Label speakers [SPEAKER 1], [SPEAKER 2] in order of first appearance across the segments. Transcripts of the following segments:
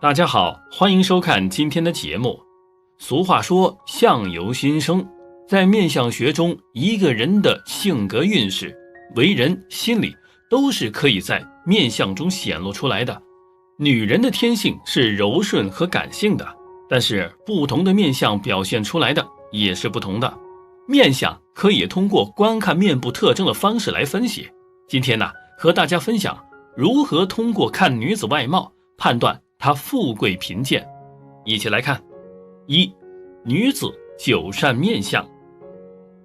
[SPEAKER 1] 大家好，欢迎收看今天的节目。俗话说相由心生，在面相学中，一个人的性格运势、为人、心理都是可以在面相中显露出来的。女人的天性是柔顺和感性的，但是不同的面相表现出来的也是不同的。面相可以通过观看面部特征的方式来分析。今天呢，和大家分享如何通过看女子外貌判断她富贵贫贱。一起来看。一、女子九善面相。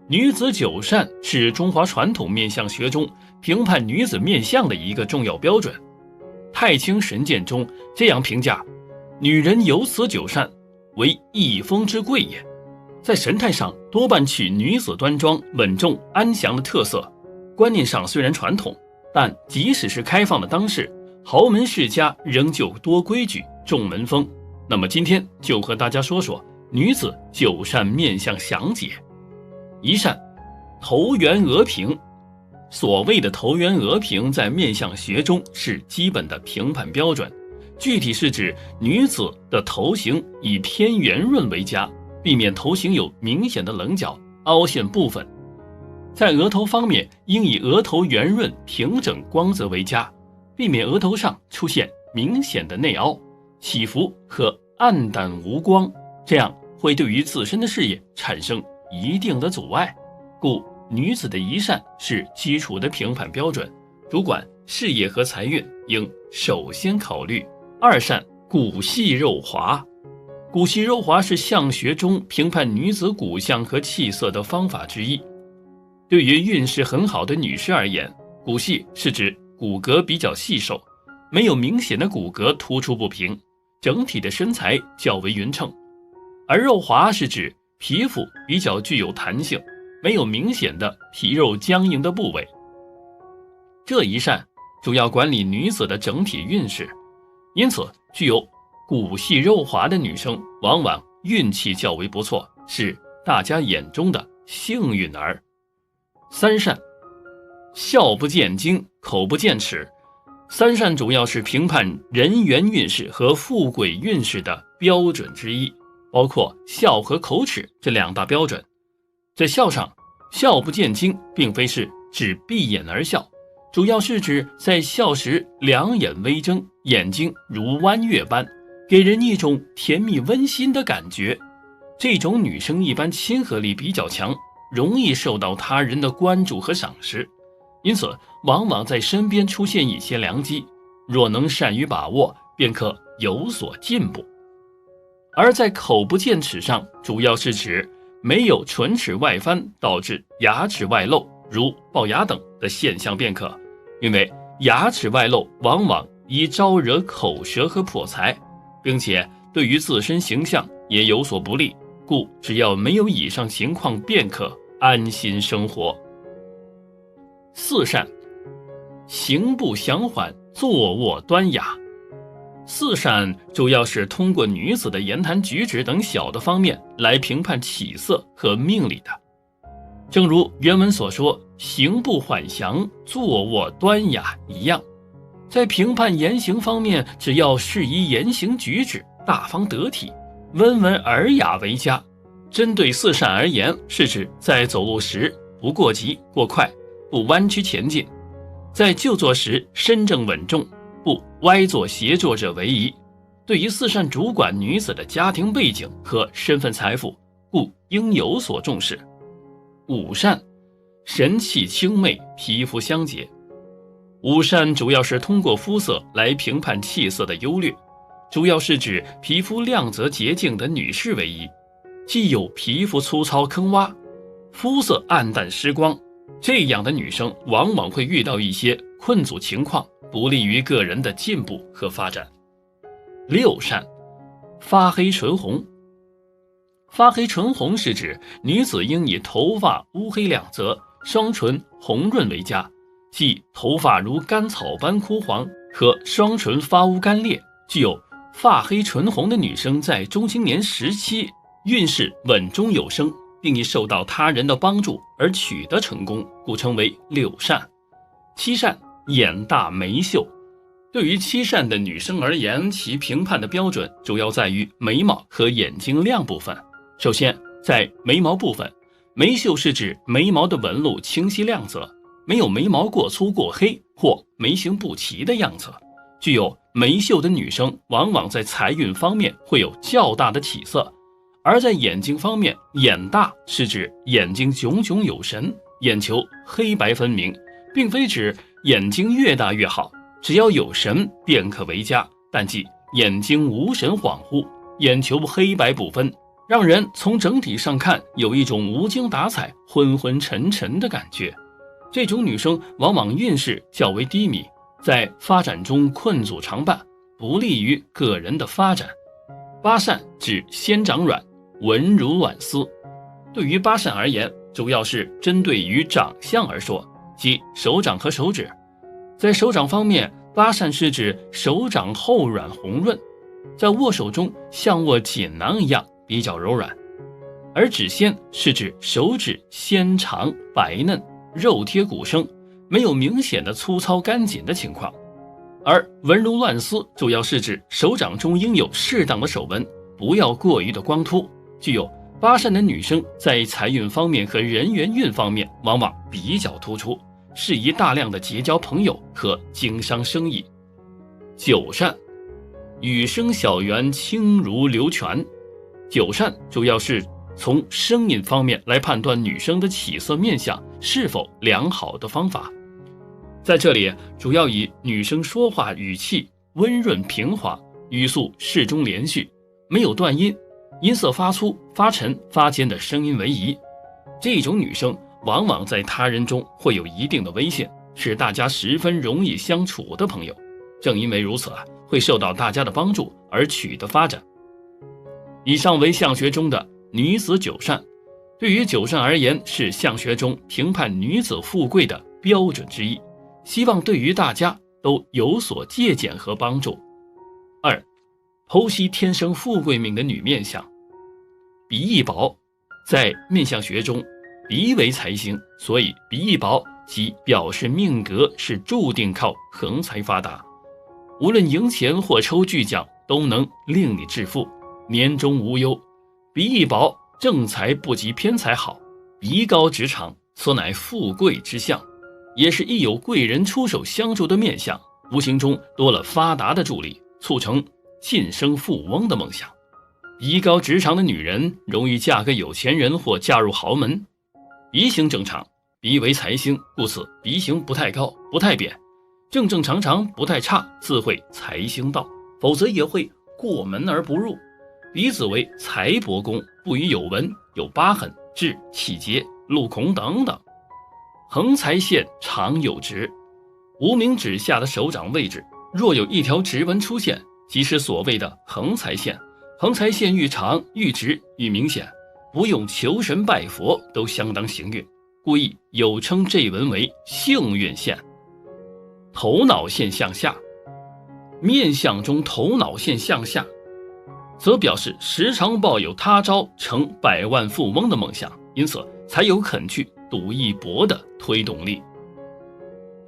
[SPEAKER 1] 女子九善是中华传统面相学中评判女子面相的一个重要标准。太清神鉴中这样评价：女人有此九善，为一风之贵也。在神态上多半取女子端庄、稳重、安详的特色。观念上虽然传统，但即使是开放的当世，豪门世家仍旧多规矩、重门风。那么今天就和大家说说女子九善面相详解。一善，头圆额平。所谓的头圆额平在面相学中是基本的评判标准，具体是指女子的头型以偏圆润为佳，避免头型有明显的棱角、凹陷部分。在额头方面，应以额头圆润、平整、光泽为佳，避免额头上出现明显的内凹、起伏和暗淡无光，这样会对于自身的事业产生一定的阻碍。故女子的一善是基础的评判标准，主管事业和财运应首先考虑。二善，骨细肉滑。骨细肉滑是相学中评判女子骨相和气色的方法之一。对于运势很好的女士而言，骨细是指骨骼比较细瘦，没有明显的骨骼突出不平，整体的身材较为匀称。而肉滑是指皮肤比较具有弹性，没有明显的皮肉僵硬的部位。这一善主要管理女子的整体运势，因此具有骨细肉滑的女生往往运气较为不错，是大家眼中的幸运儿。三善，笑不见睛，口不见齿。三善主要是评判人缘运势和富贵运势的标准之一，包括笑和口齿这两大标准。在笑上，笑不见睛并非是指闭眼而笑，主要是指在笑时两眼微睁，眼睛如弯月般，给人一种甜蜜温馨的感觉。这种女生一般亲和力比较强，容易受到他人的关注和赏识，因此往往在身边出现一些良机，若能善于把握，便可有所进步。而在口不见齿上，主要是指没有唇齿外翻导致牙齿外露，如龅牙等的现象便可。因为牙齿外露往往易招惹口舌和破财，并且对于自身形象也有所不利，故只要没有以上情况便可安心生活。四善，行步详缓，坐卧端雅。四善主要是通过女子的言谈举止等小的方面来评判起色和命理的。正如原文所说，行步缓详，坐卧端雅一样，在评判言行方面，只要适宜言行举止，大方得体，温文尔雅为佳。针对四善而言，是指在走路时不过急过快，不弯曲前进；在就坐时身正稳重，不歪坐斜坐者为宜。对于四善主管女子的家庭背景和身份财富，故应有所重视。五善，神气清媚，皮肤香洁。五善主要是通过肤色来评判气色的优劣，主要是指皮肤亮泽洁净的女士为宜。既有皮肤粗糙坑洼，肤色暗淡失光，这样的女生往往会遇到一些困阻情况，不利于个人的进步和发展。六善，发黑唇红。发黑唇红是指女子应以头发乌黑两泽，双唇红润为佳，即头发如干草般枯黄和双唇发乌干裂，具有发黑唇红的女生在中青年时期运势稳中有升，并已受到他人的帮助而取得成功，故称为六善。七善，眼大眉秀。对于妻善的女生而言，其评判的标准主要在于眉毛和眼睛亮部分。首先，在眉毛部分，眉秀是指眉毛的纹路清晰亮泽，没有眉毛过粗过黑或眉形不齐的样子。具有眉秀的女生往往在财运方面会有较大的起色。而在眼睛方面，眼大是指眼睛炯炯有神，眼球黑白分明，并非指眼睛越大越好，只要有神便可为佳，但即眼睛无神恍惚，眼球黑白不分，让人从整体上看有一种无精打采、昏昏沉沉的感觉。这种女生往往运势较为低迷，在发展中困阻常伴，不利于个人的发展。八疝指先长卵，纹如卵丝。对于八疝而言，主要是针对于长相而说，即手掌和手指。在手掌方面，八疝是指手掌厚软红润，在握手中像握锦囊一样比较柔软。而指仙是指手指纤长白嫩，肉贴骨生，没有明显的粗糙干紧的情况。而纹如乱丝主要是指手掌中应有适当的手纹，不要过于的光秃。具有八疝的女生在财运方面和人缘运方面往往比较突出，适宜大量的结交朋友和经商生意。九疝，羽生小圆，轻如流泉。九疝主要是从声音方面来判断女生的起色面相是否良好的方法。在这里主要以女生说话语气温润平滑，语速适中连续，没有断音，音色发粗发沉发尖的声音为宜。这种女生往往在他人中会有一定的威信，是大家十分容易相处的朋友。正因为如此会受到大家的帮助而取得发展。以上为相学中的女子九疝，对于九疝而言是相学中评判女子富贵的标准之一，希望对于大家都有所借鉴和帮助。二，剖析天生富贵命的女面相。鼻翼薄，在面相学中，鼻为财星，所以鼻翼薄即表示命格是注定靠横财发达，无论赢钱或抽巨奖都能令你致富，年终无忧。鼻翼薄，正财不及偏财好，鼻高直长，此乃富贵之相，也是一有贵人出手相助的面相，无形中多了发达的助力，促成晋升富翁的梦想。鼻高直长的女人容易嫁给有钱人或嫁入豪门。鼻形正常，鼻为财星，故此鼻形不太高不太扁，正正常常不太差，自会财星到，否则也会过门而不入。鼻子为财帛宫，不宜有纹，有疤痕、痣、气结、路孔等等。横财线常有直，无名指下的手掌位置若有一条直纹出现，即是所谓的横财线。横财线愈长愈直愈明显，不用求神拜佛都相当行运，故意有称这纹为幸运线。头脑线向下，面相中头脑线向下，则表示时常抱有他朝成百万富翁的梦想，因此才有肯去赌一搏的推动力。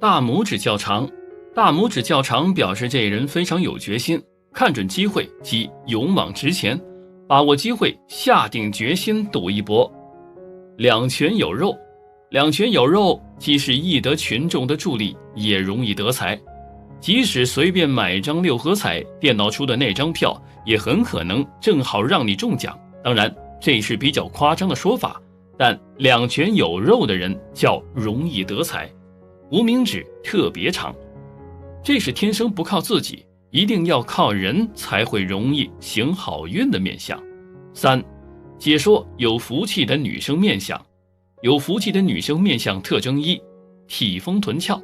[SPEAKER 1] 大拇指较长，大拇指较长表示这人非常有决心，看准机会即勇往直前，把握机会下定决心赌一搏。两拳有肉，两拳有肉既是易得群众的助力，也容易得财。即使随便买张六合彩，电脑出的那张票也很可能正好让你中奖。当然这是比较夸张的说法，但两拳有肉的人较容易得财。无名指特别长，这是天生不靠自己，一定要靠人才会容易行好运的面相。三，解说有福气的女生面相。有福气的女生面相特征一，体丰臀翘。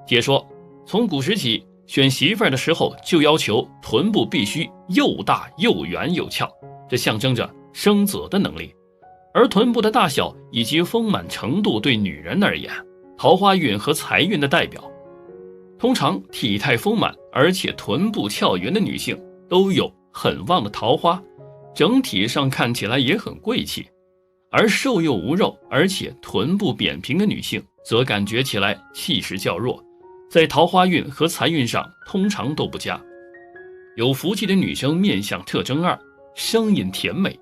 [SPEAKER 1] 解说从古时起，选媳妇儿的时候就要求臀部必须又大又圆又翘，这象征着生子的能力。而臀部的大小以及丰满程度对女人而言，桃花运和财运的代表。通常体态丰满而且臀部翘圆的女性都有很旺的桃花，整体上看起来也很贵气。而瘦又无肉而且臀部扁平的女性则感觉起来气势较弱，在桃花运和财运上通常都不佳。有福气的女生面相特征2，声音甜美。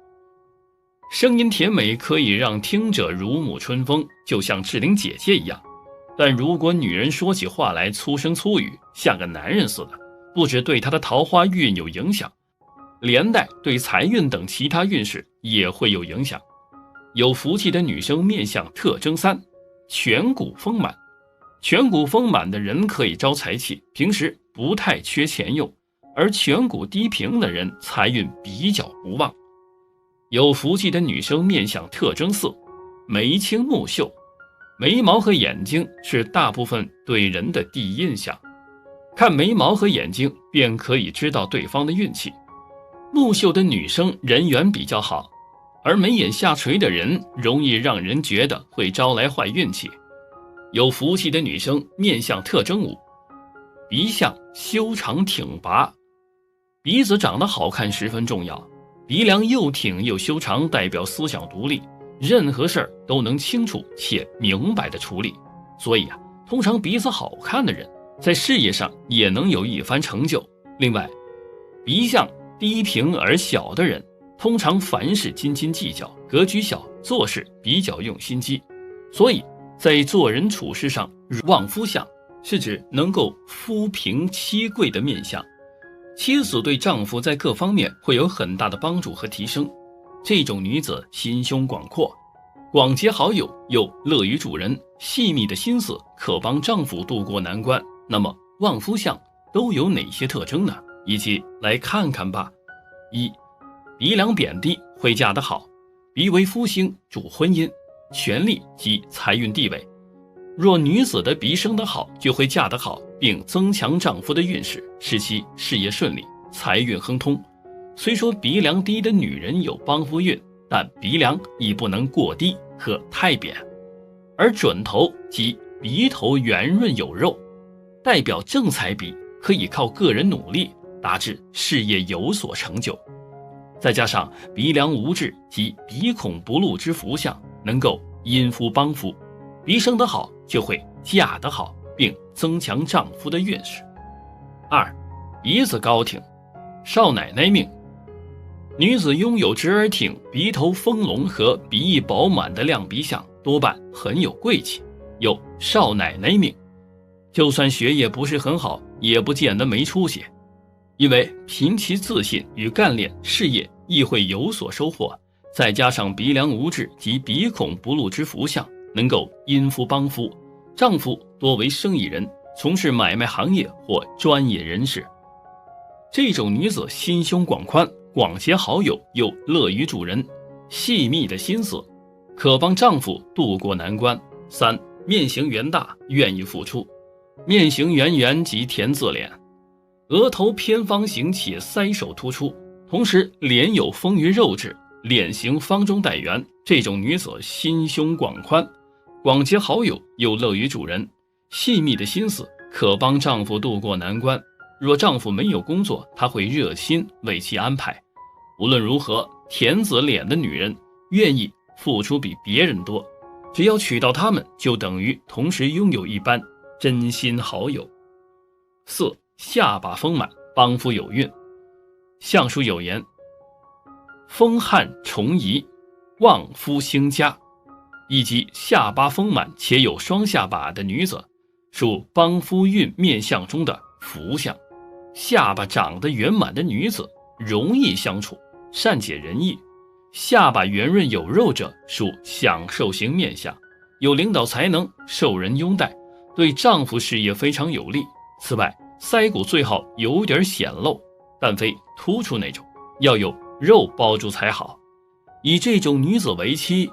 [SPEAKER 1] 声音甜美可以让听者如沐春风，就像志玲姐姐一样。但如果女人说起话来粗声粗语，像个男人似的，不只对她的桃花运有影响，连带对财运等其他运势也会有影响。有福气的女生面相特征3，颧骨丰满。颧骨丰满的人可以招财气，平时不太缺钱用，而颧骨低平的人财运比较不旺。有福气的女生面相特征4，眉清目秀。眉毛和眼睛是大部分对人的第一印象，看眉毛和眼睛便可以知道对方的运气。目秀的女生人缘比较好，而眉眼下垂的人容易让人觉得会招来坏运气。有福气的女生面相特征5，鼻相修长挺拔。鼻子长得好看十分重要，鼻梁又挺又修长，代表思想独立，任何事儿都能清楚且明白地处理。所以通常鼻子好看的人在事业上也能有一番成就。另外，鼻相低平而小的人通常凡事斤斤计较，格局小，做事比较用心机。所以在做人处事上，旺夫相是指能够夫平妻贵的面相，妻子对丈夫在各方面会有很大的帮助和提升。这种女子心胸广阔，广结好友，又乐于助人，细密的心思可帮丈夫渡过难关。那么旺夫相都有哪些特征呢？一起来看看吧。1. 鼻梁扁低会嫁得好，鼻为夫星，主婚姻、权力及财运地位。若女子的鼻生得好，就会嫁得好，并增强丈夫的运势，使其事业顺利，财运亨通。虽说鼻梁低的女人有帮夫运，但鼻梁亦不能过低和太扁。而准头即鼻头圆润有肉，代表正财鼻，可以靠个人努力达至事业有所成就。再加上鼻梁无痣及鼻孔不露之福相，能够因夫帮夫，鼻生得好就会嫁得好，并增强丈夫的运势。2. 鼻子高挺，少奶奶命。女子拥有直而挺、鼻头丰隆和鼻翼饱满的亮鼻相，多半很有贵气，有少奶奶命。就算学业不是很好，也不见得没出息，因为凭其自信与干练，事业亦会有所收获。再加上鼻梁无痣及鼻孔不露之福相，能够因夫帮夫，丈夫多为生意人，从事买卖行业或专业人士。这种女子心胸广宽，广结好友，又乐于助人，细密的心思可帮丈夫渡过难关。3. 面型圆大，愿意付出。面型圆圆即田字脸，额头偏方形且腮首突出，同时脸有丰腴肉质，脸型方中带圆。这种女子心胸广宽，广结好友，又乐于助人，细密的心思可帮丈夫渡过难关。若丈夫没有工作，她会热心为其安排。无论如何，田字脸的女人愿意付出比别人多，只要娶到她们，就等于同时拥有一般真心好友。4. 下巴丰满，帮夫有运。相书有言：风汉重移，旺夫兴家。以及下巴丰满且有双下巴的女子，属帮夫运面相中的福相。下巴长得圆满的女子容易相处，善解人意。下巴圆润有肉者属享受型面相，有领导才能，受人拥戴，对丈夫事业非常有利。此外，腮骨最好有点显露，但非突出那种，要有肉包住才好。以这种女子为妻，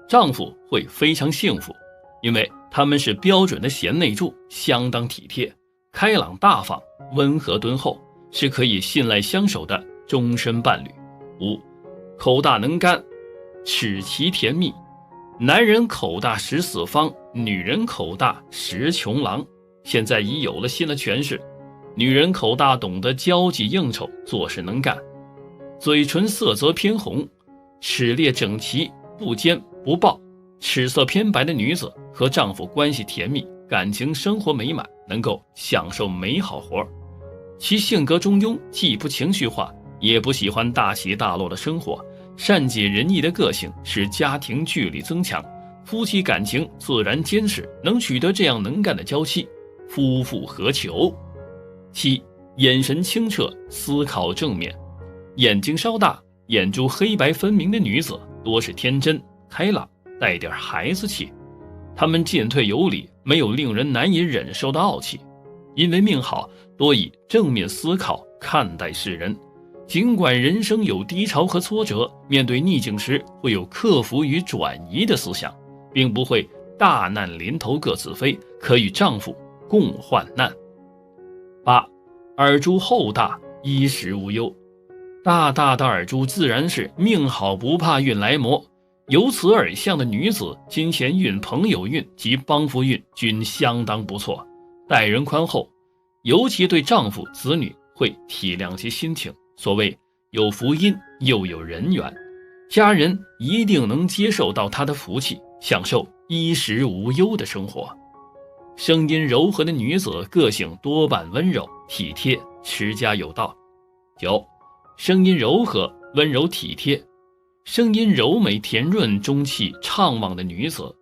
[SPEAKER 1] 丈夫会非常幸福，因为她们是标准的贤内助，相当体贴，开朗大方，温和敦厚，是可以信赖相守的终身伴侣。5. 口大能干，齿奇甜蜜。男人口大识四方，女人口大识穷郎。现在已有了新的诠释，女人口大懂得交际应酬，做事能干，嘴唇色泽偏红，齿列整齐，不尖不暴。齿色偏白的女子和丈夫关系甜蜜，感情生活美满，能够享受美好活。其性格中庸，既不情绪化，也不喜欢大起大落的生活，善解人意的个性使家庭距离增强，夫妻感情自然坚实，能取得这样能干的娇妻，夫复何求。7. 眼神清澈，思考正面。眼睛稍大，眼珠黑白分明的女子多是天真开朗，带点孩子气。她们进退有礼，没有令人难以忍受的傲气。因为命好，多以正面思考看待世人，尽管人生有低潮和挫折，面对逆境时会有克服与转移的思想，并不会大难临头各自飞，可与丈夫共患难。8. 耳珠厚大，衣食无忧。大大的耳珠自然是命好不怕运来磨，由此耳相的女子金钱运、朋友运及帮扶运均相当不错，待人宽厚，尤其对丈夫子女会体谅其心情。所谓有福音又有人缘，家人一定能接受到她的福气，享受衣食无忧的生活。声音柔和的女子个性多半温柔体贴，持家有道。9. 声音柔和温柔体贴。声音柔美甜润中气畅旺的女子，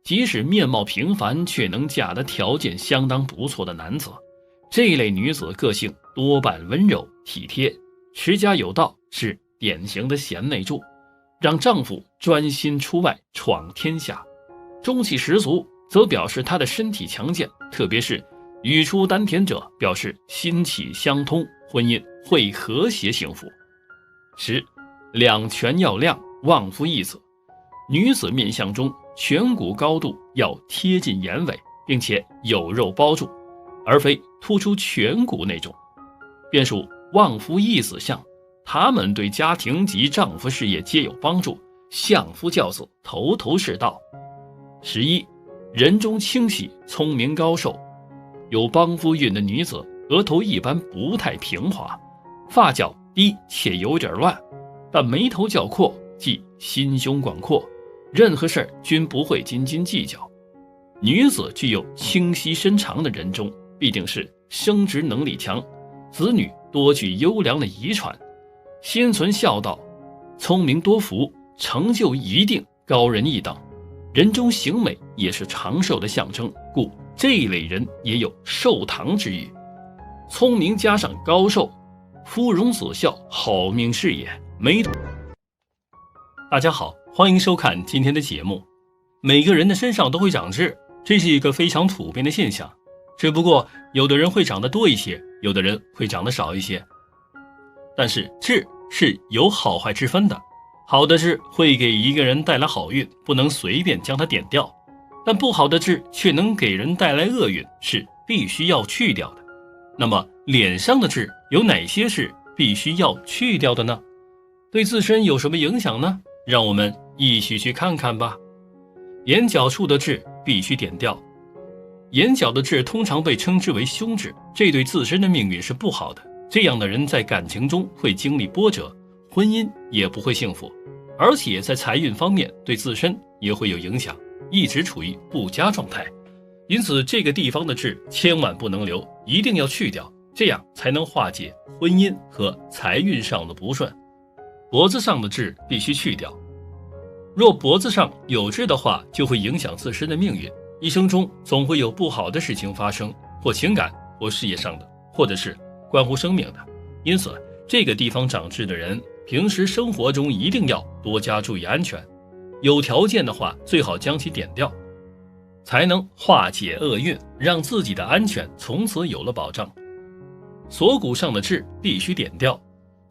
[SPEAKER 1] 即使面貌平凡，却能嫁得条件相当不错的男子。这类女子个性多半温柔体贴，持家有道，是典型的贤内助，让丈夫专心出外闯天下。中气十足则表示她的身体强健，特别是语出丹田者，表示心气相通，婚姻会和谐幸福。10. 两颧要亮，旺夫义子。女子面相中颧骨高度要贴近眼尾，并且有肉包住，而非突出颧骨那种，便属旺夫义子相。他们对家庭及丈夫事业皆有帮助，相夫教子，头头是道。11. 人中清喜，聪明高寿。有帮夫运的女子，额头一般不太平滑，发角低且有点乱，但眉头较阔，即心胸广阔，任何事均不会斤斤计较。女子具有清晰身长的人中，必定是生殖能力强，子女多具优良的遗传，心存孝道，聪明多福，成就一定高人一等。人中形美也是长寿的象征，故这一类人也有寿堂之誉。聪明加上高寿，夫荣子孝，好命是也。大家好，欢迎收看今天的节目。每个人的身上都会长痣，这是一个非常普遍的现象，只不过有的人会长得多一些，有的人会长得少一些。但是痣是有好坏之分的，好的痣会给一个人带来好运，不能随便将它点掉，但不好的痣却能给人带来厄运，是必须要去掉的。那么脸上的痣有哪些是必须要去掉的呢？对自身有什么影响呢？让我们一起去看看吧。眼角处的痣必须点掉。眼角的痣通常被称之为凶痣，这对自身的命运是不好的。这样的人在感情中会经历波折，婚姻也不会幸福，而且在财运方面对自身也会有影响，一直处于不佳状态。因此这个地方的痣千万不能留，一定要去掉，这样才能化解婚姻和财运上的不顺。脖子上的痣必须去掉，若脖子上有痣的话，就会影响自身的命运，一生中总会有不好的事情发生，或情感或事业上的，或者是关乎生命的。因此这个地方长痣的人，平时生活中一定要多加注意安全，有条件的话最好将其点掉，才能化解厄运，让自己的安全从此有了保障。锁骨上的痣必须点掉。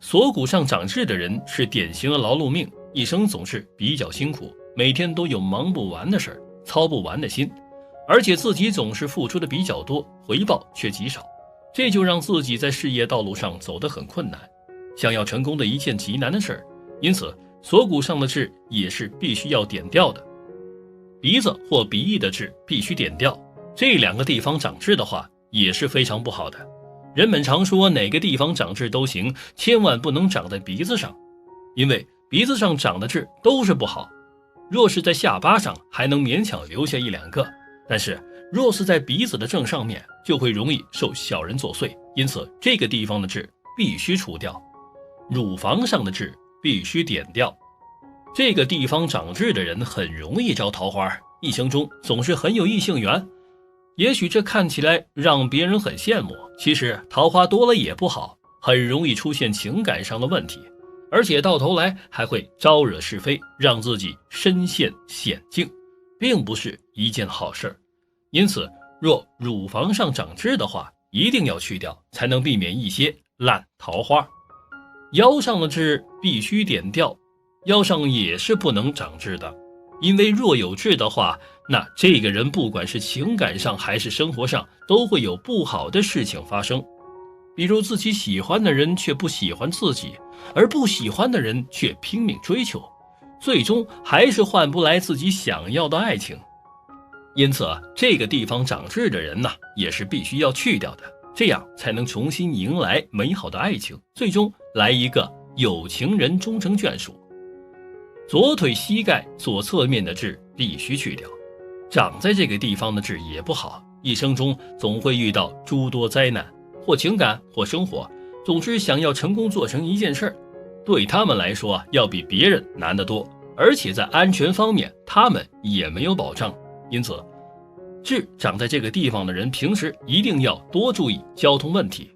[SPEAKER 1] 锁骨上长痣的人是典型的劳碌命，一生总是比较辛苦，每天都有忙不完的事，操不完的心，而且自己总是付出的比较多，回报却极少，这就让自己在事业道路上走得很困难，想要成功的一件极难的事。因此锁骨上的痣也是必须要点掉的。鼻子或鼻翼的痣必须点掉，这两个地方长痣的话也是非常不好的。人们常说哪个地方长痣都行，千万不能长在鼻子上，因为鼻子上长的痣都是不好。若是在下巴上还能勉强留下一两个，但是若是在鼻子的正上面，就会容易受小人作祟，因此这个地方的痣必须除掉。乳房上的痣必须点掉。这个地方长痣的人很容易招桃花，一生中总是很有异性缘。也许这看起来让别人很羡慕，其实桃花多了也不好，很容易出现情感上的问题，而且到头来还会招惹是非，让自己身陷险境，并不是一件好事。因此若乳房上长痣的话，一定要去掉，才能避免一些烂桃花。腰上的痣必须点掉，腰上也是不能长痣的，因为若有痣的话，那这个人不管是情感上还是生活上都会有不好的事情发生，比如自己喜欢的人却不喜欢自己，而不喜欢的人却拼命追求，最终还是换不来自己想要的爱情。因此这个地方长痣的人呢，也是必须要去掉的，这样才能重新迎来美好的爱情，最终来一个有情人终成眷属。左腿膝盖左侧面的痣必须去掉，长在这个地方的痣也不好，一生中总会遇到诸多灾难，或情感或生活，总之想要成功做成一件事，对他们来说要比别人难得多，而且在安全方面他们也没有保障。因此痣长在这个地方的人平时一定要多注意交通问题，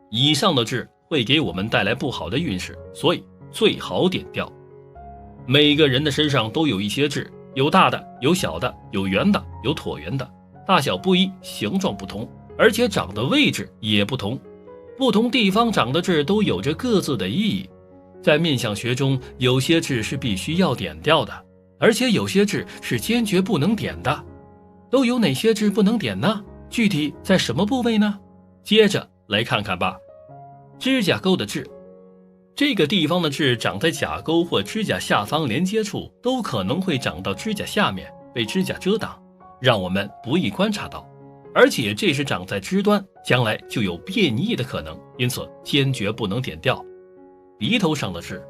[SPEAKER 1] 以上的痣会给我们带来不好的运势，所以最好点掉。每个人的身上都有一些痣，有大的，有小的，有圆的，有椭圆的，大小不一，形状不同，而且长的位置也不同，不同地方长的痣都有着各自的意义。在面相学中，有些痣是必须要点掉的，而且有些痣是坚决不能点的。都有哪些痣不能点呢？具体在什么部位呢？接着来看看吧。指甲沟的痣，这个地方的痣长在甲沟或指甲下方连接处，都可能会长到指甲下面，被指甲遮挡，让我们不易观察到，而且这是长在肢端，将来就有变异的可能，因此坚决不能点掉。鼻头上的痣，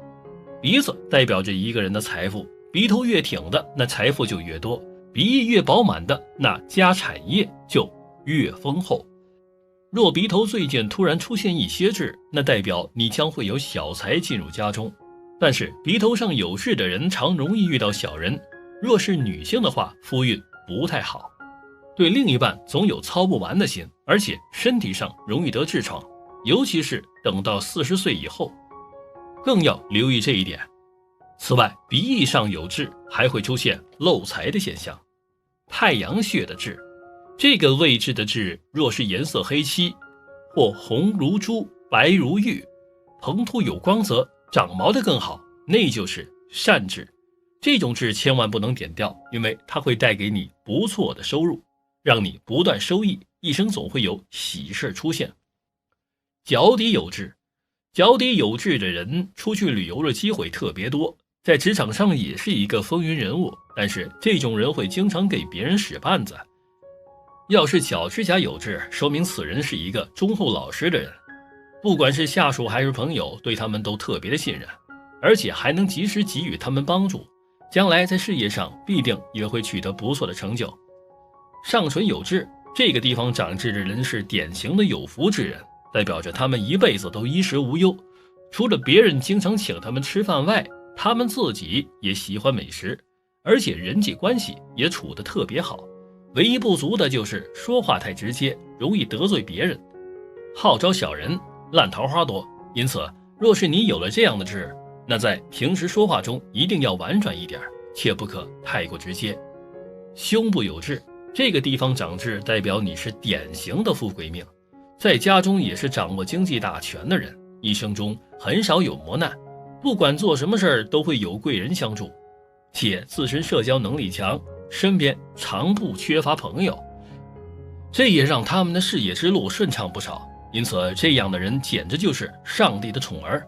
[SPEAKER 1] 鼻子代表着一个人的财富，鼻头越挺的，那财富就越多，鼻翼越饱满的，那家产业就越丰厚。若鼻头最近突然出现一些痣，那代表你将会有小财进入家中。但是鼻头上有痣的人常容易遇到小人，若是女性的话，夫运不太好，对另一半总有操不完的心，而且身体上容易得痔疮，尤其是等到40岁以后，更要留意这一点。此外，鼻翼上有痣还会出现漏财的现象。太阳穴的痣，这个位置的痣若是颜色黑漆，或红如朱，白如玉，蓬突有光泽，长毛的更好，那就是善痣。这种痣千万不能点掉，因为它会带给你不错的收入，让你不断收益，一生总会有喜事出现。脚底有痣，脚底有痣的人出去旅游的机会特别多，在职场上也是一个风云人物，但是这种人会经常给别人使绊子。要是脚指甲有痣，说明此人是一个忠厚老实的人，不管是下属还是朋友，对他们都特别的信任，而且还能及时给予他们帮助，将来在事业上必定也会取得不错的成就。上唇有痣，这个地方长痣的人是典型的有福之人，代表着他们一辈子都衣食无忧，除了别人经常请他们吃饭外，他们自己也喜欢美食，而且人际关系也处得特别好。唯一不足的就是说话太直接，容易得罪别人，好招小人，烂桃花多。因此若是你有了这样的痣，那在平时说话中一定要婉转一点，切不可太过直接。胸部有痣，这个地方长痣代表你是典型的富贵命，在家中也是掌握经济大权的人，一生中很少有磨难，不管做什么事儿都会有贵人相助，且自身社交能力强，身边常不缺乏朋友，这也让他们的事业之路顺畅不少。因此这样的人简直就是上帝的宠儿，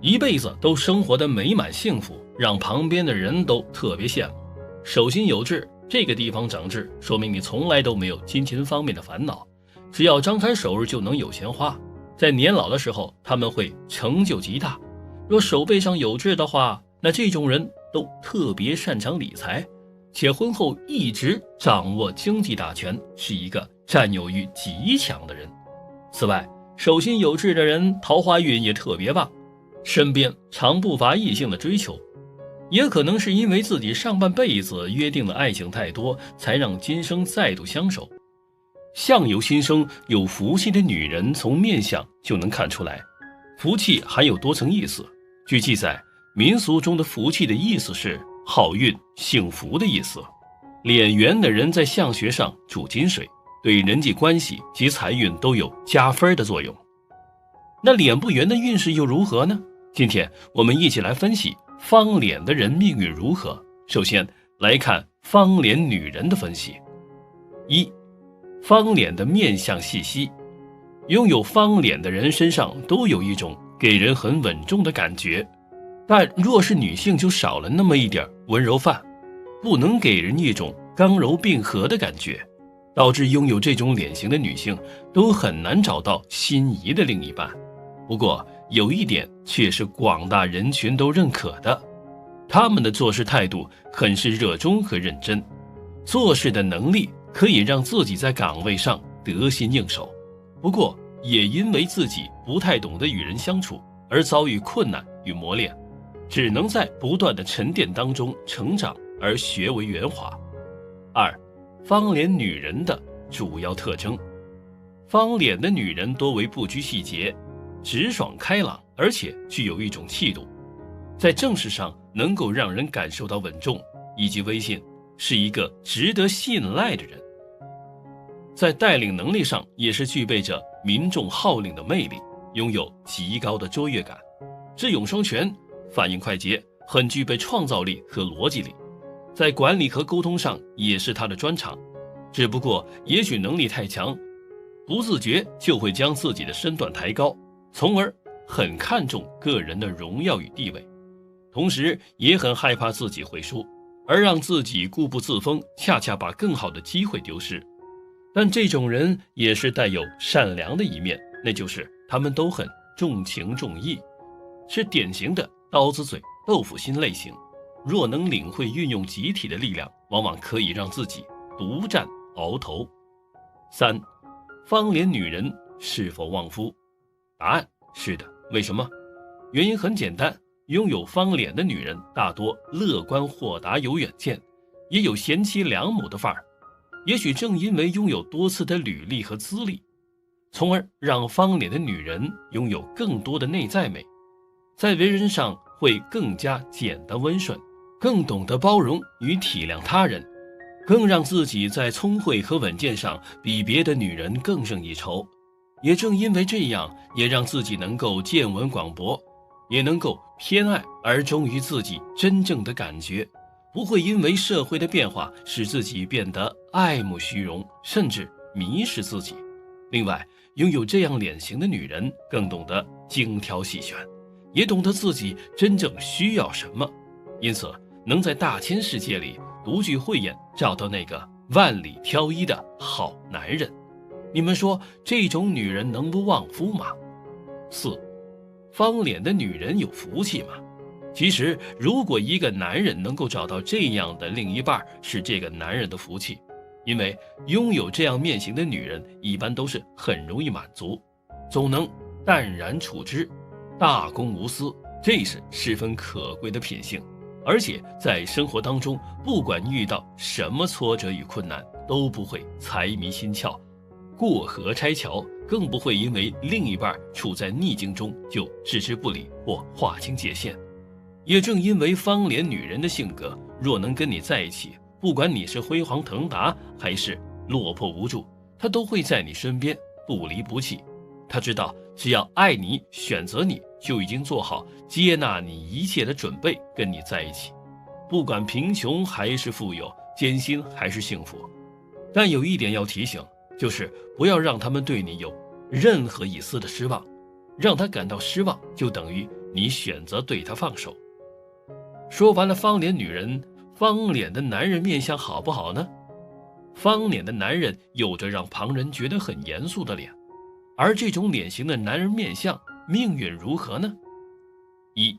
[SPEAKER 1] 一辈子都生活得美满幸福，让旁边的人都特别羡慕。手心有痣，这个地方长痣说明你从来都没有金钱方面的烦恼，只要张开手就能有钱花，在年老的时候他们会成就极大。若手背上有痣的话，那这种人都特别擅长理财，且婚后一直掌握经济大权，是一个占有欲极强的人。此外，手心有痣的人桃花运也特别棒，身边常不乏异性的追求。也可能是因为自己上半辈子约定的爱情太多，才让今生再度相守。相由心生，有福气的女人从面相就能看出来。福气还有多层意思，据记载，民俗中的福气的意思是好运、幸福的意思。脸圆的人在相学上主金水，对人际关系及财运都有加分的作用。那脸不圆的运势又如何呢？今天我们一起来分析方脸的人命运如何。首先来看方脸女人的分析。一、方脸的面相细细。拥有方脸的人身上都有一种给人很稳重的感觉，但若是女性就少了那么一点温柔范，不能给人一种刚柔并合的感觉，导致拥有这种脸型的女性都很难找到心仪的另一半。不过有一点却是广大人群都认可的，他们的做事态度很是热衷和认真，做事的能力可以让自己在岗位上得心应手。不过也因为自己不太懂得与人相处而遭遇困难与磨练，只能在不断的沉淀当中成长而学为圆滑。二、方脸女人的主要特征。方脸的女人多为不拘细节，直爽开朗，而且具有一种气度，在正事上能够让人感受到稳重以及威信，是一个值得信赖的人。在带领能力上也是具备着民众号令的魅力，拥有极高的卓越感，智勇双全，反应快捷，很具备创造力和逻辑力。在管理和沟通上也是他的专长，只不过也许能力太强，不自觉就会将自己的身段抬高，从而很看重个人的荣耀与地位，同时也很害怕自己会输，而让自己固步自封，恰恰把更好的机会丢失。但这种人也是带有善良的一面，那就是他们都很重情重义，是典型的刀子嘴豆腐心类型。若能领会运用集体的力量，往往可以让自己独占鳌头。三、方脸女人是否旺夫？答案是的。为什么？原因很简单，拥有方脸的女人大多乐观豁达有远见，也有贤妻良母的范儿。也许正因为拥有多次的履历和资历，从而让方脸的女人拥有更多的内在美，在为人上会更加简单温顺，更懂得包容与体谅他人，更让自己在聪慧和稳健上比别的女人更胜一筹。也正因为这样，也让自己能够见闻广博，也能够偏爱而忠于自己真正的感觉，不会因为社会的变化使自己变得爱慕虚荣，甚至迷失自己。另外，拥有这样脸型的女人更懂得精挑细选，也懂得自己真正需要什么，因此能在大千世界里独具慧眼，找到那个万里挑一的好男人。你们说这种女人能不旺夫吗？四、方脸的女人有福气吗？其实如果一个男人能够找到这样的另一半，是这个男人的福气，因为拥有这样面型的女人一般都是很容易满足，总能淡然处之，大公无私，这是十分可贵的品性。而且在生活当中，不管遇到什么挫折与困难，都不会财迷心窍，过河拆桥，更不会因为另一半处在逆境中就置之不理或划清界限。也正因为方脸女人的性格，若能跟你在一起，不管你是辉煌腾达还是落魄无助，她都会在你身边不离不弃。她知道只要爱你，选择你，就已经做好接纳你一切的准备，跟你在一起，不管贫穷还是富有，艰辛还是幸福。但有一点要提醒，就是不要让他们对你有任何一丝的失望，让他感到失望，就等于你选择对他放手。说完了方脸女人，方脸的男人面相好不好呢？方脸的男人有着让旁人觉得很严肃的脸，而这种脸型的男人面相命运如何呢？一、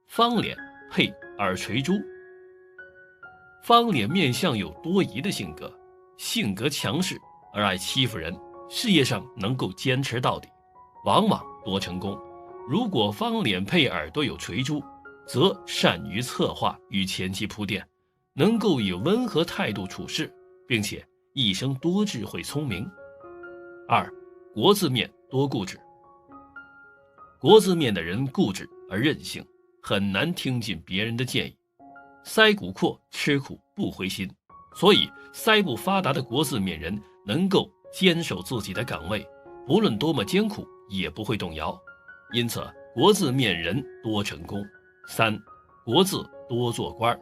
[SPEAKER 1] 方脸配耳垂珠。方脸面相有多疑的性格，性格强势而爱欺负人，事业上能够坚持到底，往往多成功。如果方脸配耳朵有垂珠，则善于策划与前期铺垫，能够以温和态度处事，并且一生多智慧聪明。2. 国字面多固执。国字面的人固执而任性，很难听进别人的建议，腮骨阔，吃苦不灰心，所以腮部发达的国字面人能够坚守自己的岗位，不论多么艰苦也不会动摇，因此国字面人多成功。3. 国字多做官。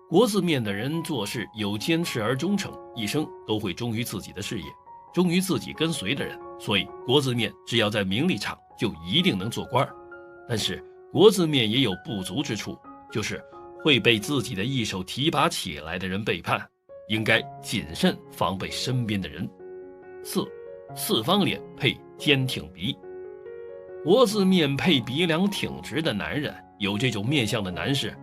[SPEAKER 1] 国字面的人做事有坚持而忠诚，一生都会忠于自己的事业，忠于自己跟随的人，所以国字面只要在名利场就一定能做官。但是国字面也有不足之处，就是会被自己的一手提拔起来的人背叛，应该谨慎防备身边的人。4. 四方脸配坚挺鼻。国字面配鼻梁挺直的男人，有这种面相的男士，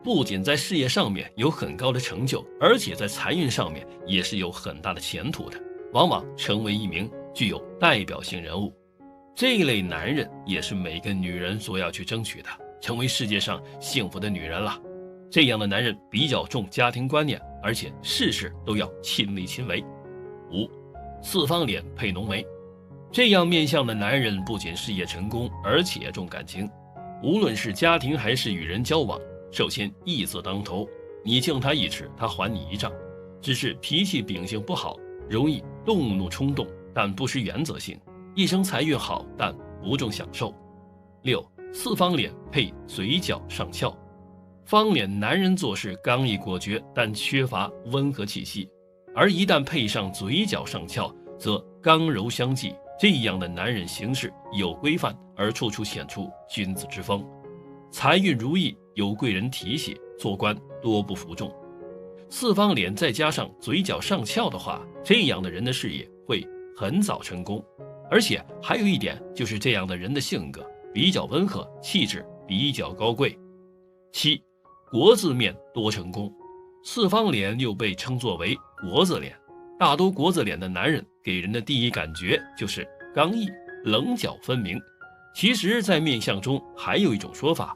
[SPEAKER 1] 不仅在事业上面有很高的成就，而且在财运上面也是有很大的前途的，往往成为一名具有代表性人物。这一类男人也是每个女人所要去争取的，成为世界上幸福的女人了。这样的男人比较重家庭观念，而且事事都要亲力亲为。5. 四方脸配浓眉。这样面相的男人不仅事业成功，而且重感情，无论是家庭还是与人交往，首先义字当头，你敬他一尺，他还你一丈。只是脾气秉性不好，容易动怒冲动，但不失原则性，一生财运好，但不重享受。6. 四方脸配嘴角上翘。方脸男人做事刚毅果决，但缺乏温和气息，而一旦配上嘴角上翘，则刚柔相济。这样的男人行事有规范，而处处显出君子之风，财运如意，有贵人提携，做官多不负重。四方脸再加上嘴角上翘的话，这样的人的事业会很早成功。而且还有一点，就是这样的人的性格比较温和，气质比较高贵。7. 国字面多成功。四方脸又被称作为国字脸，大多国字脸的男人给人的第一感觉就是刚毅、棱角分明。其实在面相中还有一种说法，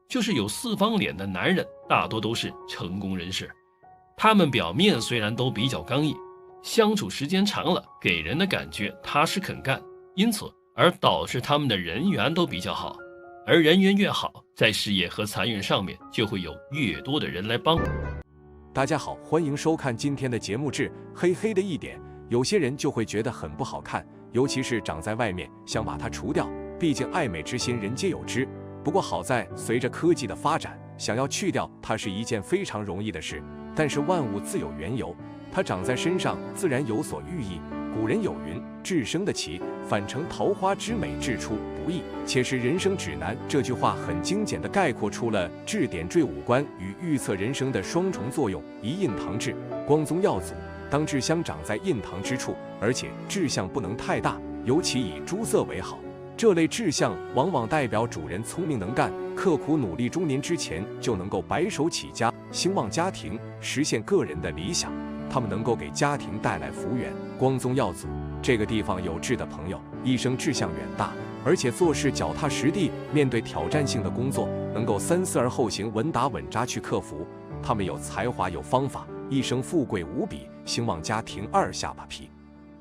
[SPEAKER 1] 就是有四方脸的男人大多都是成功人士，他们表面虽然都比较刚毅，相处时间长了给人的感觉踏实肯干，因此而导致他们的人缘都比较好，而人缘越好，在事业和财运上面就会有越多的人来帮。
[SPEAKER 2] 大家好，欢迎收看今天的节目。黑黑的一点，有些人就会觉得很不好看，尤其是长在外面，想把它除掉，毕竟爱美之心人皆有之。不过好在随着科技的发展，想要去掉它是一件非常容易的事。但是万物自有缘由，它长在身上自然有所寓意。古人有云：至生的奇，反成桃花之美，至出不易。且是人生指南，这句话很精简地概括出了治点缀五官与预测人生的双重作用。一印堂志，光宗耀祖，当志向长在印堂之处，而且志向不能太大，尤其以朱色为好。这类志向往往代表主人聪明能干，刻苦努力，中年之前就能够白手起家，兴旺家庭，实现个人的理想。他们能够给家庭带来福源。光宗耀祖，这个地方有志的朋友，一生志向远大，而且做事脚踏实地，面对挑战性的工作，能够三思而后行，稳打稳扎去克服。他们有才华，有方法，一生富贵无比，兴旺家庭。2下巴皮，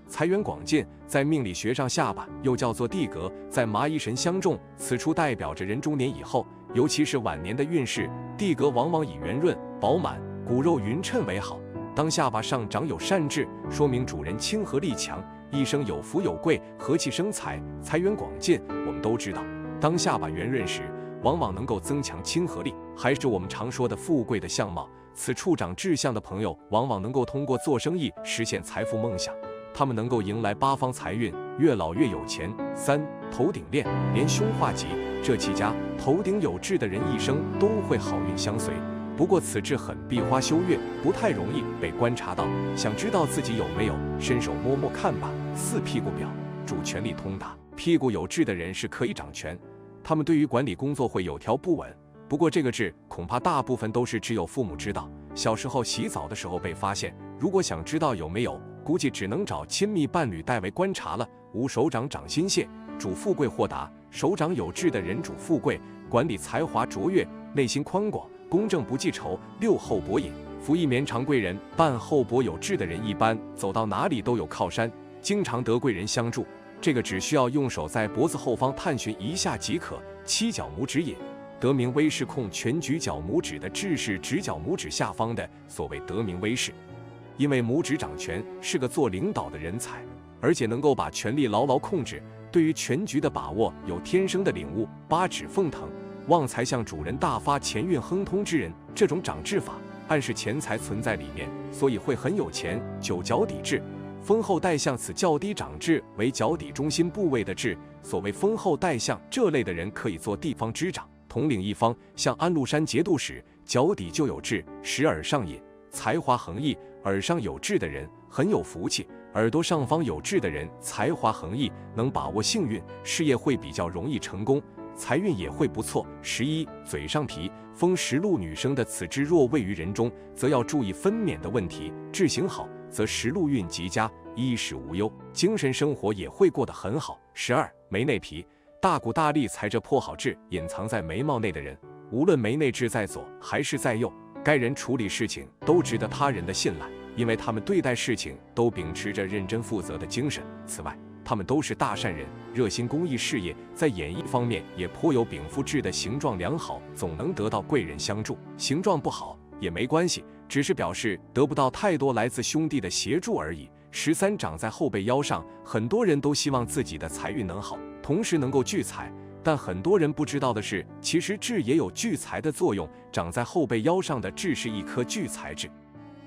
[SPEAKER 2] 财源广进，在命理学上，下巴又叫做地格，在麻衣神相中，此处代表着人中年以后，尤其是晚年的运势。地格往往以圆润、饱满、骨肉匀称为好。当下巴上长有善痣，说明主人亲和力强，一生有福有贵，和气生财，财源广进。我们都知道，当下巴圆润时，往往能够增强亲和力，还是我们常说的富贵的相貌。此处长志向的朋友，往往能够通过做生意实现财富梦想，他们能够迎来八方财运，越老越有钱。3头顶链，连凶化吉，这期家头顶有痣的人一生都会好运相随。不过此痣很闭花羞月，不太容易被观察到。想知道自己有没有，伸手摸摸看吧。4屁股表，主权力通达，屁股有痣的人是可以掌权，他们对于管理工作会有条不紊。不过这个痣恐怕大部分都是只有父母知道，小时候洗澡的时候被发现，如果想知道有没有，估计只能找亲密伴侣代为观察了。5手掌掌心蟹，主富贵豁达，手掌有志的人主富贵，管理才华卓越，内心宽广，公正不记仇。6厚薄隐，福亦绵长贵人，伴厚薄有志的人一般走到哪里都有靠山，经常得贵人相助。这个只需要用手在脖子后方探寻一下即可。7角拇指隐，得名威势控全局角拇指的志是指角拇指下方的，所谓得名威势。因为拇指掌权，是个做领导的人才，而且能够把权力牢牢控制，对于全局的把握有天生的领悟。8指凤腾，旺财向主人大发钱运亨通之人，这种掌制法暗示钱财存在里面，所以会很有钱。9脚底痣，丰厚带相，此较低掌痣为脚底中心部位的痣，所谓丰厚带相，这类的人可以做地方支长，统领一方。像安禄山节度使脚底就有痣，使耳上隐，才华横溢。耳上有痣的人很有福气，耳朵上方有痣的人才华横溢，能把握幸运，事业会比较容易成功，财运也会不错。11嘴上皮，封实禄女生的此痣若位于人中，则要注意分娩的问题。痣行好，则实禄运极佳，衣食无忧，精神生活也会过得很好。12眉内皮，大鼓大利财这颇好痣隐藏在眉毛内的人，无论眉内痣在左还是在右，该人处理事情都值得他人的信赖，因为他们对待事情都秉持着认真负责的精神。此外，他们都是大善人，热心公益事业，在演艺方面也颇有禀赋。痣的形状良好，总能得到贵人相助；形状不好也没关系，只是表示得不到太多来自兄弟的协助而已。13长在后背腰上，很多人都希望自己的财运能好，同时能够聚财。但很多人不知道的是，其实痣也有聚财的作用。长在后背腰上的痣是一颗聚财痣，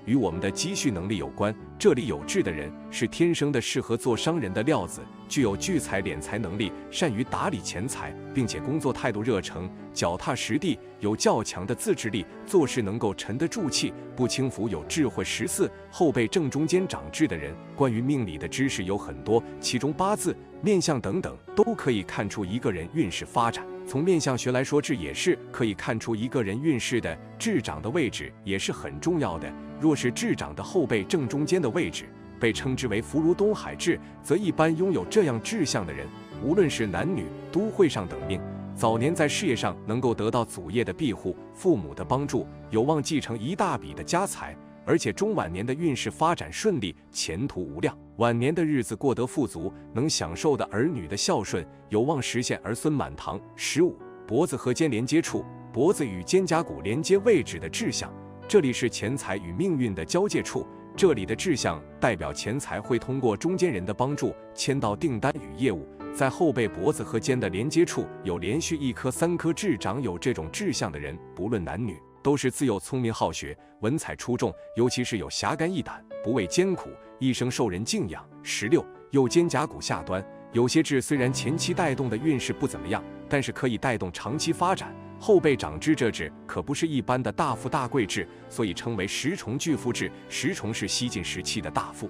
[SPEAKER 2] 与我们的积蓄能力有关。这里有痣的人是天生的适合做商人的料子，具有聚财敛财能力，善于打理钱财，并且工作态度热诚，脚踏实地，有较强的自制力，做事能够沉得住气，不轻浮，有智慧。14后背正中间长痣的人，关于命理的知识有很多，其中八字、面相等等都可以看出一个人运势发展。从面相学来说，痣也是可以看出一个人运势的，痣长的位置也是很重要的。若是痣长的后背正中间的位置，被称之为福如东海痣，则一般拥有这样痣相的人，无论是男女，都会上等命。早年在事业上能够得到祖业的庇护，父母的帮助，有望继承一大笔的家财，而且中晚年的运势发展顺利，前途无量。晚年的日子过得富足，能享受的儿女的孝顺，有望实现儿孙满堂。15脖子和肩连接处，脖子与肩胛骨连接位置的痣象，这里是钱财与命运的交界处，这里的痣象代表钱财会通过中间人的帮助签到订单与业务。在后背脖子和肩的连接处有连续1颗3颗痣，长有这种痣象的人，不论男女，都是自幼聪明好学，文采出众，尤其是有侠肝义胆，不畏艰苦，一生受人敬仰。16右肩胛骨下端，有些痣虽然前期带动的运势不怎么样，但是可以带动长期发展。后背长痣这痣可不是一般的大富大贵痣，所以称为10重巨富痣。10重是西晋时期的大富，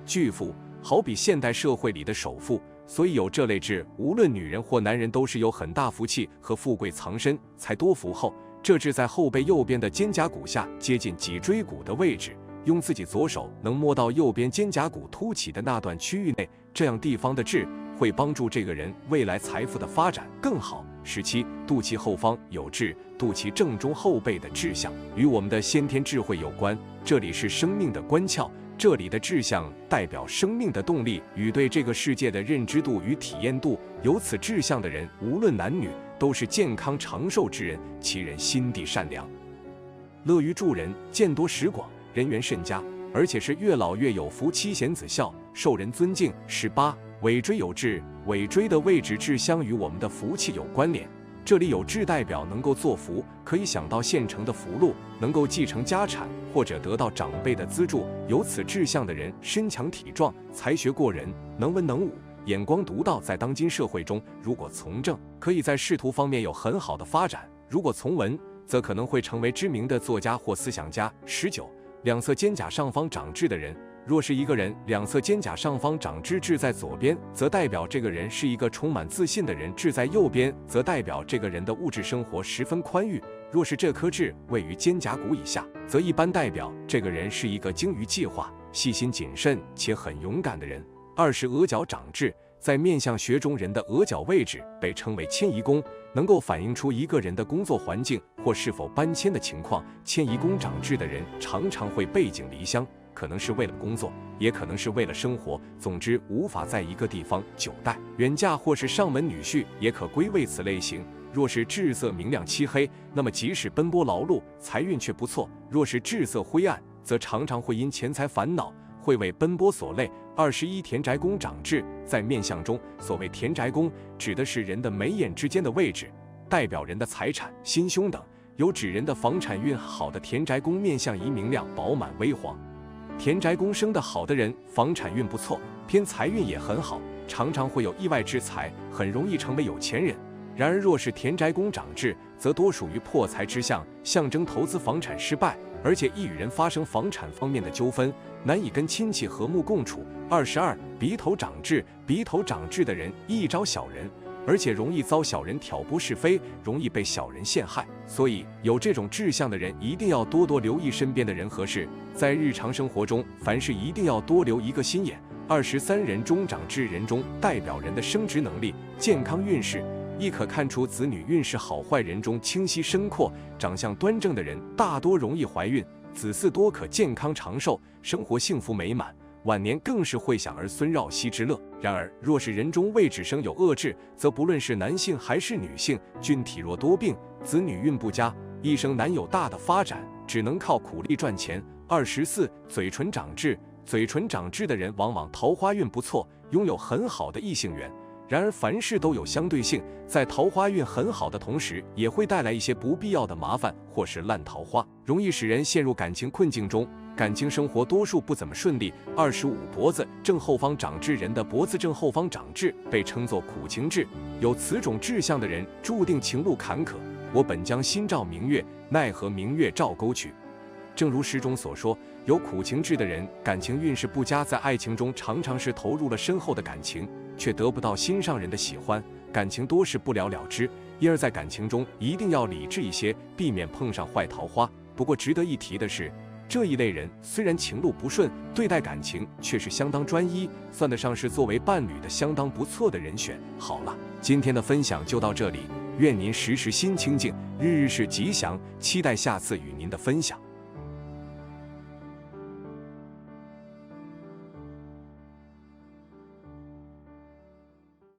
[SPEAKER 2] 巨富好比现代社会里的首富，所以有这类痣，无论女人或男人都是有很大福气和富贵藏身，才多福厚。这痣在后背右边的肩胛骨下，接近脊椎骨的位置，用自己左手能摸到右边肩胛骨凸起的那段区域内，这样地方的痣会帮助这个人未来财富的发展更好。17肚脐后方有痣，肚脐正中后背的痣象与我们的先天智慧有关，这里是生命的关窍，这里的志向代表生命的动力与对这个世界的认知度与体验度。有此志向的人，无论男女，都是健康长寿之人，其人心地善良，乐于助人，见多识广，人缘甚佳，而且是越老越有福，妻贤子孝，受人尊敬。18尾椎有痣，尾椎的位置痣相与我们的福气有关联，这里有痣代表能够作福，可以享到现成的福禄，能够继承家产或者得到长辈的资助。有此志向的人身强体壮，才学过人，能文能武，眼光独到，在当今社会中，如果从政，可以在仕途方面有很好的发展；如果从文，则可能会成为知名的作家或思想家。19两侧肩胛上方长痣的人，若是一个人两侧肩胛上方长痣，痣在左边，则代表这个人是一个充满自信的人；痣在右边，则代表这个人的物质生活十分宽裕，若是这颗痣位于肩胛骨以下，则一般代表这个人是一个精于计划、细心谨慎且很勇敢的人。二是额角长痣，在面相学中，人的额角位置被称为迁移宫，能够反映出一个人的工作环境或是否搬迁的情况。迁移宫长痣的人常常会背井离乡，可能是为了工作，也可能是为了生活，总之无法在一个地方久待。远嫁或是上门女婿也可归为此类型。若是痣色明亮漆黑，那么即使奔波劳碌，财运却不错；若是痣色灰暗，则常常会因钱财烦恼，会为奔波所累。21田宅宫长痣，在面相中，所谓田宅宫指的是人的眉眼之间的位置，代表人的财产、心胸等。有指人的房产运好的田宅宫面相宜明亮、饱满、微黄。田宅宫生得好的人，房产运不错，偏财运也很好，常常会有意外之财，很容易成为有钱人。然而，若是田宅宫长痣，则多属于破财之象，象征投资房产失败，而且易与人发生房产方面的纠纷，难以跟亲戚和睦共处。22鼻头长痣，鼻头长痣的人易招小人，而且容易遭小人挑拨是非，容易被小人陷害。所以有这种志向的人一定要多多留意身边的人和事，在日常生活中凡事一定要多留一个心眼。23人中长痣人中代表人的生殖能力、健康运势，亦可看出子女运势好坏。人中清晰深阔、长相端正的人大多容易怀孕，子嗣多可健康长寿，生活幸福美满，晚年更是会享儿孙绕膝之乐。然而，若是人中位置生有恶痣，则不论是男性还是女性，均体弱多病，子女运不佳，一生难有大的发展，只能靠苦力赚钱。24嘴唇长痣，嘴唇长痣的人往往桃花运不错，拥有很好的异性缘。然而凡事都有相对性，在桃花运很好的同时，也会带来一些不必要的麻烦或是烂桃花，容易使人陷入感情困境中，感情生活多数不怎么顺利。25脖子正后方长痣，人的脖子正后方长痣被称作苦情痣，有此种志向的人注定情路坎坷。我本将心照明月，奈何明月照沟渠。正如诗中所说，有苦情痣的人感情运势不佳，在爱情中常常是投入了深厚的感情，却得不到心上人的喜欢，感情多是不了了之。因而在感情中一定要理智一些，避免碰上坏桃花。不过值得一提的是，这一类人虽然情路不顺，对待感情却是相当专一，算得上是作为伴侣的相当不错的人选。好了，今天的分享就到这里，愿您时时心清静，日日是吉祥，期待下次与您的分享。